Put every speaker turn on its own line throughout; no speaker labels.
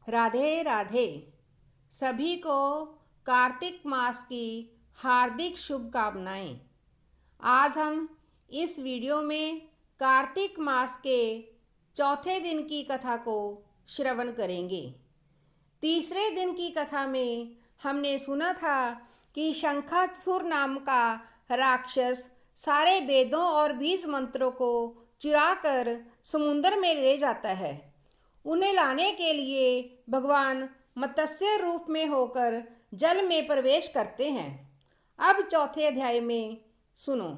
राधे राधे। सभी को कार्तिक मास की हार्दिक शुभकामनाएं। आज हम इस वीडियो में कार्तिक मास के चौथे दिन की कथा को श्रवण करेंगे। तीसरे दिन की कथा में हमने सुना था कि शंखासुर नाम का राक्षस सारे वेदों और बीज मंत्रों को चुराकर समुद्र में ले जाता है। उन्हें लाने के लिए भगवान मत्स्य रूप में होकर जल में प्रवेश करते हैं। अब चौथे अध्याय में सुनो।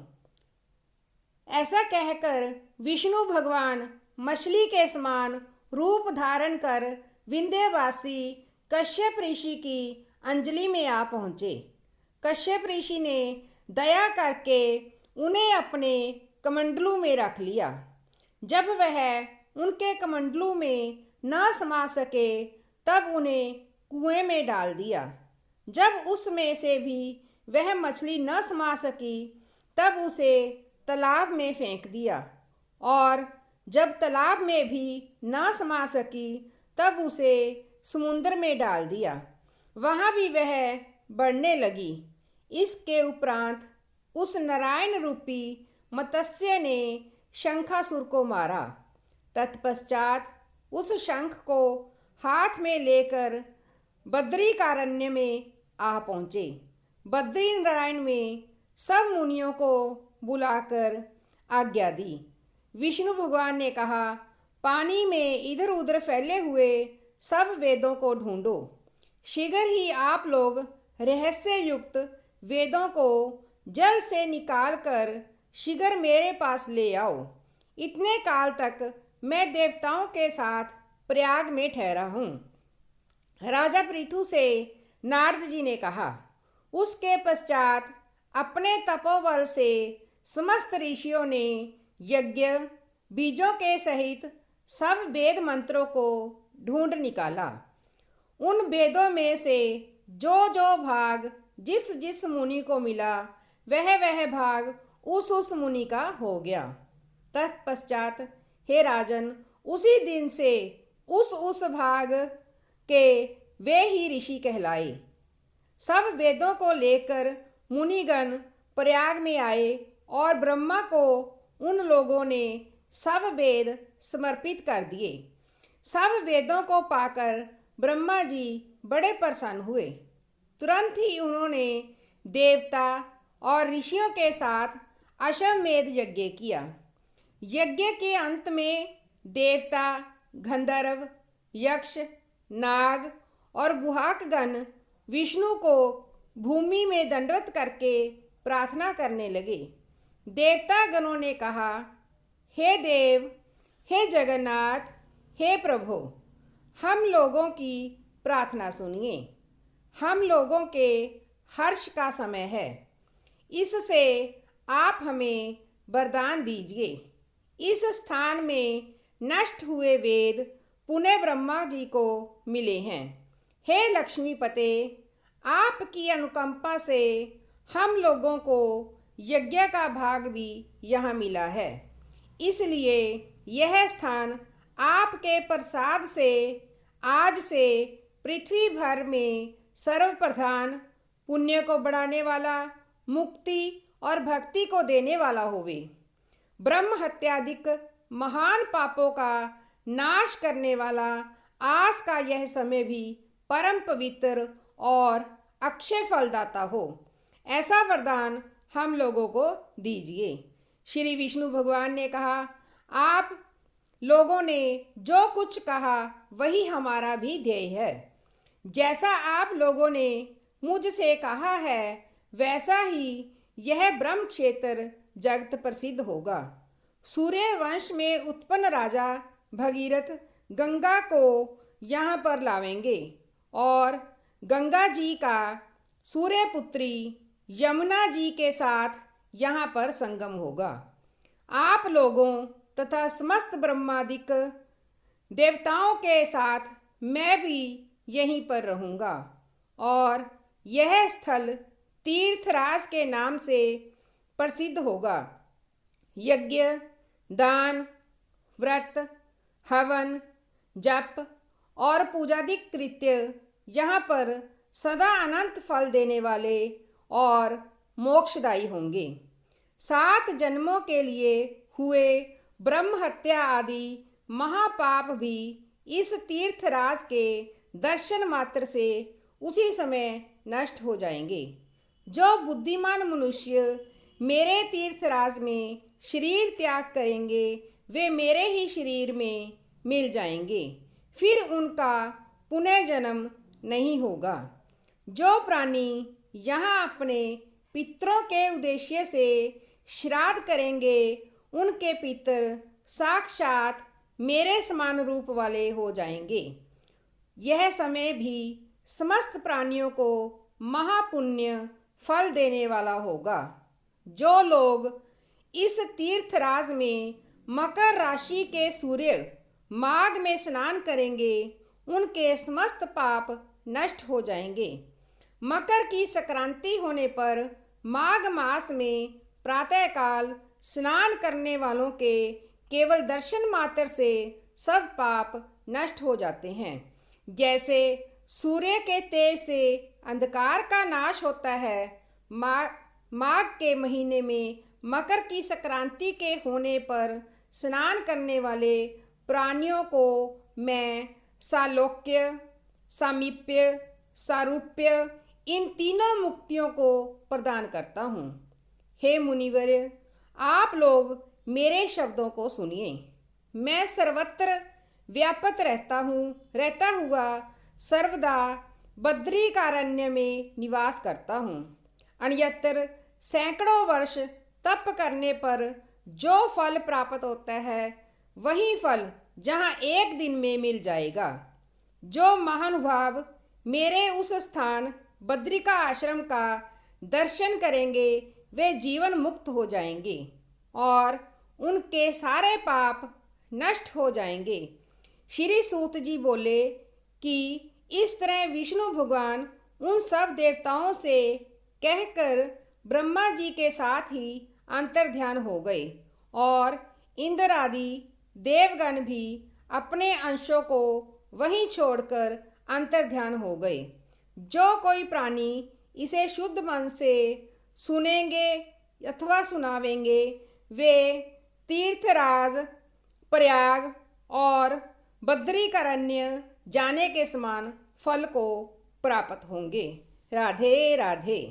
ऐसा कहकर विष्णु भगवान मछली के समान रूप धारण कर विंध्यवासी कश्यप ऋषि की अंजलि में आ पहुँचे। कश्यप ऋषि ने दया करके उन्हें अपने कमंडलू में रख लिया। जब वह उनके कमंडलू में न समा सके तब उन्हें कुएं में डाल दिया। जब उसमें से भी वह मछली न समा सकी तब उसे तालाब में फेंक दिया, और जब तालाब में भी न समा सकी तब उसे समुद्र में डाल दिया। वहाँ भी वह बढ़ने लगी। इसके उपरांत उस नारायण रूपी मत्स्य ने शंखासुर को मारा। तत्पश्चात उस शंख को हाथ में लेकर बद्रिकारण्य में आ पहुँचे। बद्री नारायण में सब मुनियों को बुलाकर आज्ञा दी। विष्णु भगवान ने कहा, पानी में इधर उधर फैले हुए सब वेदों को ढूंढो। शीघ्र ही आप लोग रहस्य युक्त वेदों को जल से निकालकर शीघ्र मेरे पास ले आओ। इतने काल तक मैं देवताओं के साथ प्रयाग में ठहरा हूँ। राजा पृथु से नारद जी ने कहा। उसके पश्चात अपने तपोबल से समस्त ऋषियों ने यज्ञ बीजों के सहित सब वेद मंत्रों को ढूंढ निकाला। उन वेदों में से जो जो भाग जिस जिस मुनि को मिला वह भाग उस मुनि का हो गया। तत्पश्चात हे राजन, उसी दिन से उस भाग के वे ही ऋषि कहलाए। सब वेदों को लेकर मुनिगण प्रयाग में आए और ब्रह्मा को उन लोगों ने सब वेद समर्पित कर दिए। सब वेदों को पाकर ब्रह्मा जी बड़े प्रसन्न हुए। तुरंत ही उन्होंने देवता और ऋषियों के साथ अश्वमेध यज्ञ किया। यज्ञ के अंत में देवता, गंधर्व, यक्ष, नाग और गुहाकगण विष्णु को भूमि में दंडवत करके प्रार्थना करने लगे। देवता गणों ने कहा, हे देव, हे जगन्नाथ, हे प्रभु, हम लोगों की प्रार्थना सुनिए। हम लोगों के हर्ष का समय है। इससे आप हमें वरदान दीजिए। इस स्थान में नष्ट हुए वेद पुनः ब्रह्मा जी को मिले हैं। हे लक्ष्मीपते, आपकी अनुकंपा से हम लोगों को यज्ञ का भाग भी यहाँ मिला है। इसलिए यह स्थान आपके प्रसाद से आज से पृथ्वी भर में सर्वप्रधान, पुण्य को बढ़ाने वाला, मुक्ति और भक्ति को देने वाला होवे। ब्रह्म हत्यादिक महान पापों का नाश करने वाला आज का यह समय भी परम पवित्र और अक्षय फलदाता हो, ऐसा वरदान हम लोगों को दीजिए। श्री विष्णु भगवान ने कहा, आप लोगों ने जो कुछ कहा वही हमारा भी ध्येय है। जैसा आप लोगों ने मुझसे कहा है वैसा ही यह ब्रह्म क्षेत्र जगत प्रसिद्ध होगा। सूर्य वंश में उत्पन्न राजा भगीरथ गंगा को यहाँ पर लावेंगे और गंगा जी का सूर्यपुत्री यमुना जी के साथ यहाँ पर संगम होगा। आप लोगों तथा समस्त ब्रह्मादिक देवताओं के साथ मैं भी यहीं पर रहूँगा और यह स्थल तीर्थराज के नाम से प्रसिद्ध होगा। यज्ञ, दान, व्रत, हवन, जप और पूजादिक कृत्य यहाँ पर सदा अनंत फल देने वाले और मोक्षदायी होंगे। 7 जन्मों के लिए हुए ब्रह्म हत्या आदि महापाप भी इस तीर्थराज के दर्शन मात्र से उसी समय नष्ट हो जाएंगे। जो बुद्धिमान मनुष्य मेरे तीर्थराज में शरीर त्याग करेंगे वे मेरे ही शरीर में मिल जाएंगे, फिर उनका पुनः जन्म नहीं होगा। जो प्राणी यहाँ अपने पितरों के उद्देश्य से श्राद्ध करेंगे उनके पितर साक्षात मेरे समान रूप वाले हो जाएंगे। यह समय भी समस्त प्राणियों को महापुण्य फल देने वाला होगा। जो लोग इस तीर्थराज में मकर राशि के सूर्य माघ में स्नान करेंगे उनके समस्त पाप नष्ट हो जाएंगे। मकर की संक्रांति होने पर माघ मास में प्रातःकाल स्नान करने वालों के केवल दर्शन मात्र से सब पाप नष्ट हो जाते हैं। जैसे सूर्य के तेज से अंधकार का नाश होता है, माघ के महीने में मकर की संक्रांति के होने पर स्नान करने वाले प्राणियों को मैं सालोक्य, सामीप्य, सारूप्य इन तीनों मुक्तियों को प्रदान करता हूँ। हे मुनिवर, आप लोग मेरे शब्दों को सुनिए। मैं सर्वत्र व्यापत रहता हुआ सर्वदा बद्रिकारण्य में निवास करता हूँ। अन्यत्र सैकड़ों वर्ष तप करने पर जो फल प्राप्त होता है वही फल जहाँ एक दिन में मिल जाएगा। जो महानुभाव मेरे उस स्थान बद्रिका आश्रम का दर्शन करेंगे वे जीवन मुक्त हो जाएंगे और उनके सारे पाप नष्ट हो जाएंगे। श्री सूत जी बोले कि इस तरह विष्णु भगवान उन सब देवताओं से कहकर ब्रह्मा जी के साथ ही अंतर्ध्यान हो गए और इंद्र आदि देवगण भी अपने अंशों को वहीं छोड़कर अंतर्ध्यान हो गए। जो कोई प्राणी इसे शुद्ध मन से सुनेंगे अथवा सुनावेंगे वे तीर्थराज, प्रयाग और बद्रिकारण्य जाने के समान फल को प्राप्त होंगे। राधे राधे।